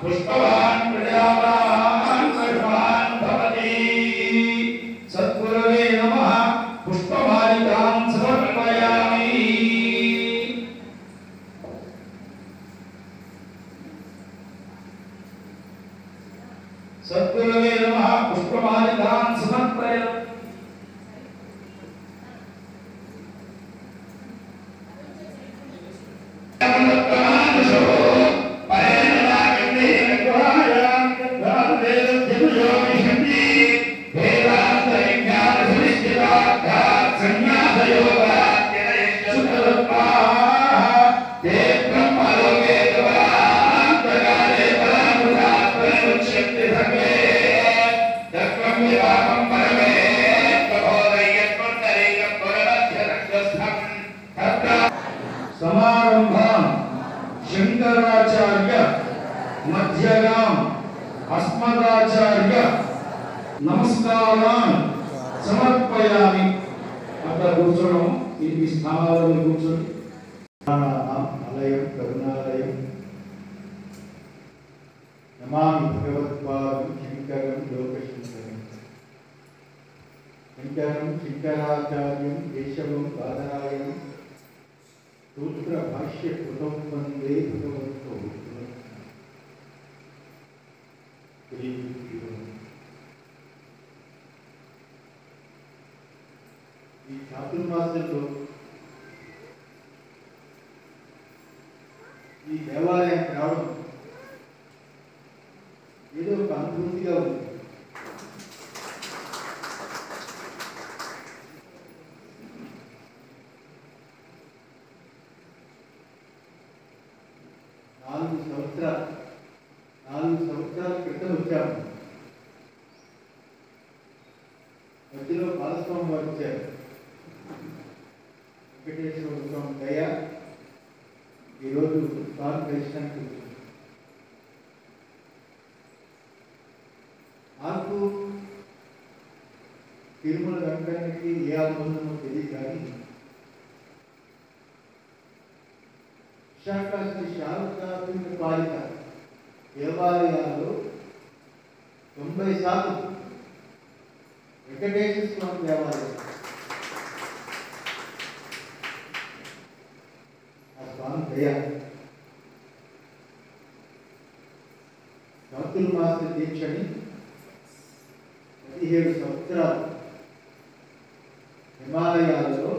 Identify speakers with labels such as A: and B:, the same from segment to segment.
A: पुष्पवान् प्रजावान् सर्वान् भवति। सद्गुरवे नमः। पुष्पमालिकां समर्पयामि। सद्गुरवे नमः। पुष्पमालिकां समर्पयामि। समारंभां शंकराचार्य मध्यगाम अस्मदाचार्य नमस्कारान् समर्पयामि। अत्र కూర్చోడం ఈ స్థానాలలో కూర్చోండి। ఆలయం కరుణాలయం నమామి భగవత్పాదం శంకరం లోకశంకరం శంకరం శంకరాచార్యం కేశవం బాదరాయణం सूत्र भाष्य कृतं वन्दे भगवतो ఈ చాతుర్మాసంలో ఈ దేవాలయం రావడం ఏదో ఒక అనుభూతిగా ఉంది। నాలుగు సంవత్సరాల క్రితం వచ్చాము। మధ్యలో బాలస్వామి వారు వచ్చారు। వెంకటేశ్వర స్వామి దయ ఈరోజు స్వామి దర్శనానికి వచ్చారు। నాకు తిరుమల వెంకటకి ఏ అనుబంధమో తెలియదు, కానీ విశాఖ శ్రీ శారదాంబ పాలిత దేవాలయాల్లో 90% వెంకటేశ్వర స్వామి దేవాలయం। ఆ స్వామి దయ చాతుర్మాస దీక్షని 17 సంవత్సరాలు హిమాలయాలలో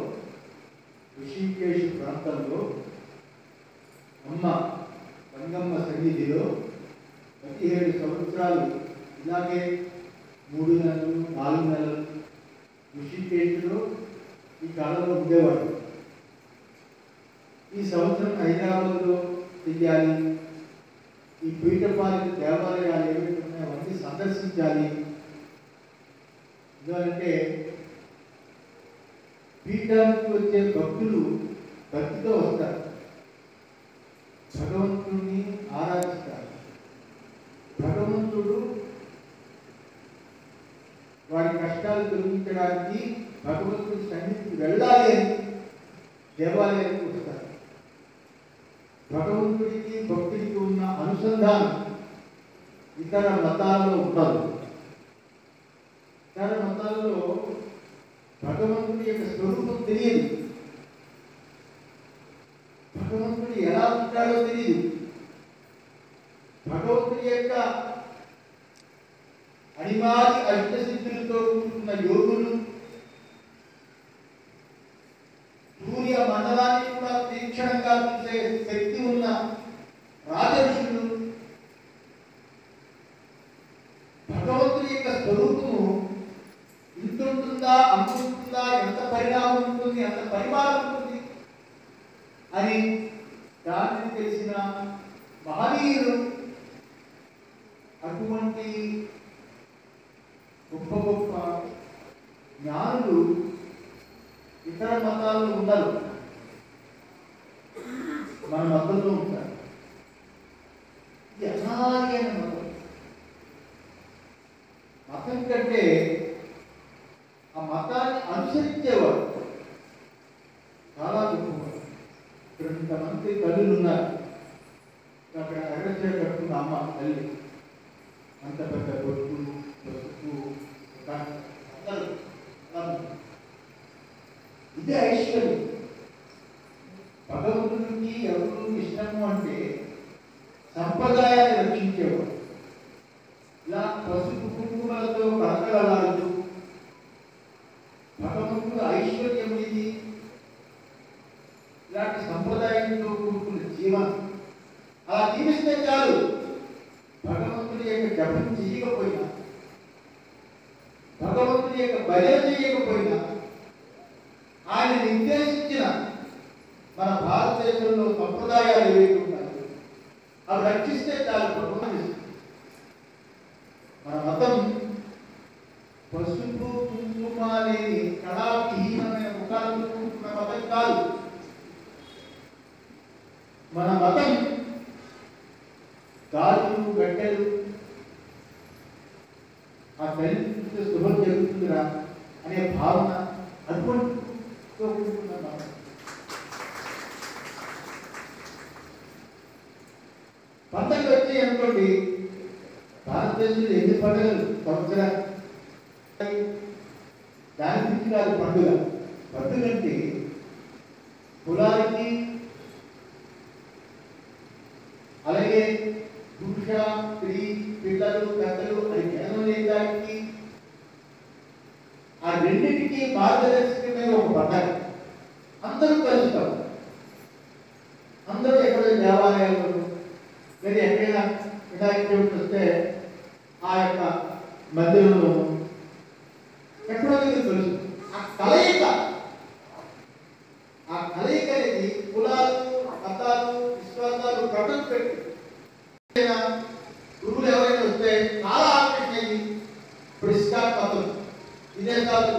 A: ఋషికేశ్ ప్రాంతంలో అమ్మ గంగమ్మ సన్నిధిలో 17 సంవత్సరాలు ఇలాగే 3 నెలలు 4 నెలలు ఋషికేశ్లో ఈ కాలంలో ఉండేవాడు। ఈ సంవత్సరం హైదరాబాద్లో చెయ్యాలి, ఈ పీఠపాలిక దేవాలయాలు ఏవైతే ఉన్నాయో అవన్నీ సందర్శించాలి। ఎందుకంటే పీఠానికి వచ్చే భక్తులు భక్తితో వస్తారు, భగవంతుడిని ఆరాధిస్తారు। భగవంతుడు వారి కష్టాలు తొలగించడానికి భగవంతుడి సన్నిధికి వెళ్ళాలి అని దేవాలయానికి వస్తారు। భగవంతుడికి భక్తుడికి ఉన్న అనుసంధానం ఇతర మతాల్లో ఉండదు। ఇతర మతాల్లో భగవంతుడి యొక్క స్వరూపం తెలియదు, భగవంతుడు ఎలా ఉంటాడో తెలియదు। భగవంతుడి యొక్క అనిమాది అష్టసిద్ధులతో కూడుకున్న యోగులు సూర్య మండలాన్ని కూడా తీక్షణంగా చూసే శక్తి ఉన్న రాజఋషులు భగవంతుడి యొక్క స్వరూపము ఇంత ఉంటుందా, అంత ఉంటుందా, ఎంత పరిణామం ఉంటుంది, ఎంత పరిమాణం ఉంటుంది అని దాన్ని తెలిసిన మహనీయులు అటువంటి గొప్ప గొప్ప జ్ఞానులు ఇతర మతాల్లో ఉండరు, మన మతంలో ఉంటారు। ఇది అనాదిమైన మతం। మతం కంటే ఆ మతాన్ని అనుసరించేవాడు చాలా గొప్పవాడు। ఇక్కడ ఇంతమంది తల్లులు ఉన్నారు, అక్కడ పట్టుచీర కట్టుకున్న అమ్మ తల్లి, అంత పెద్ద బొట్టు పసుపు అందరూ. ఇదే ఐశ్వర్యం. భగవంతుడికి ఎవరు ఇష్టము అంటే సంప్రదాయాన్ని రక్షించేవాడు. ఇలా పసుపు కుంకుమలతో కలకలలాడుతూ భగవంతుడు ఐశ్వర్యం ఇది, ఇలాంటి సంప్రదాయంతో కూడుకున్న జీవనం అలా జీవిస్తే చాలు. భగవంతుడి యొక్క జపం చేయకపోయినా, భగవంతుడి యొక్క భజన చేయకపోయినా, ఆయన నిర్దేశించిన మన భారతదేశంలో సంప్రదాయాలు ఏవైతే ఉన్నాయో అవి రక్షిస్తే చాలు. భగవంతుడు మన మతం పసుపు కుంకుమ లేని కళావిహీనమైన ముఖాలతో కూడుకున్న మతం కాదు. మన మతం గాజులు గడ్డలు ఆ తల్లి శుభం జరుగుతుందిరా అనే భావన అటువంటి కూడుకున్న మతం. పండుగలు వచ్చాయి అనుకోండి, భారతదేశంలో ఎన్ని పండుగలు సంవత్సరాలు, దాని గురించి కాదు పండుగ. పండుగ అంటే కులానికి, అలాగే పురుష స్త్రీ పిల్లలు పెద్దలు అని జ్ఞానం లేదానికి ఆ రెండింటికి మార్గదర్శకమైన ఒక పండుగ. అందరూ కలుస్తారు, అందరూ ఎక్కడో దేవాలయాల్లో లేదా ఎక్కడైనా వినాయక చవితి వస్తే ఆ యొక్క మందిరంలో ఎక్కడో తెలుసు. ఆ కలయిక అనేది కులాలు మతాలు విశ్వాసాలు ప్రకటన పెట్టి గురువులు ఎవరైనా వస్తే చాలా ఆకర్షణ. ఇప్పుడు ఇస్కాన్ మతం విదేశాలు